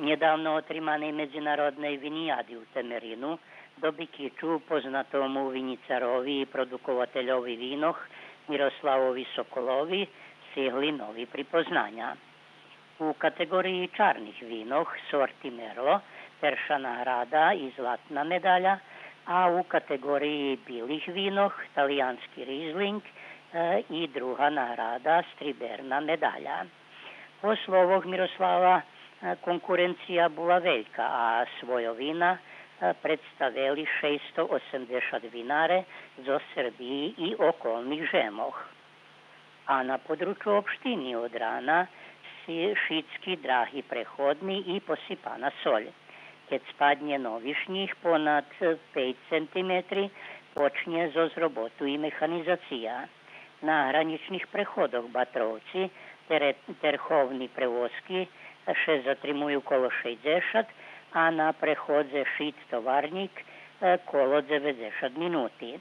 nedávno otrímanej medzinárodnej vinijady u Temerinu do Bikiču poznatomu vinicarovi i produkovateľovi vínoch Miroslavovi Sokolovi siehli novi pripoznanja. U kategoriji čarnih vínoh sorti Merlo perša nagrada i zlatna medalja, a u kategoriji bilih vínoh talijanski Riesling i druga nagrada striberna medalja. Po slovih Miroslava konkurencija bila veljka, a svojovina predstavili 680 vinare zo Srbiji i okolnih žemoh. A na području opštini Odrana šitski drahi prehodni i posipana solj. Keď spadne novišnjih ponad 5 cm, počne zo zrobotu i mehanizacija. Na hraničnih prehodoch Batrovci terhovni prevozki še zatrimuju kolo 60, a na prehodze Šit Tovarnik kolo 90 minuti.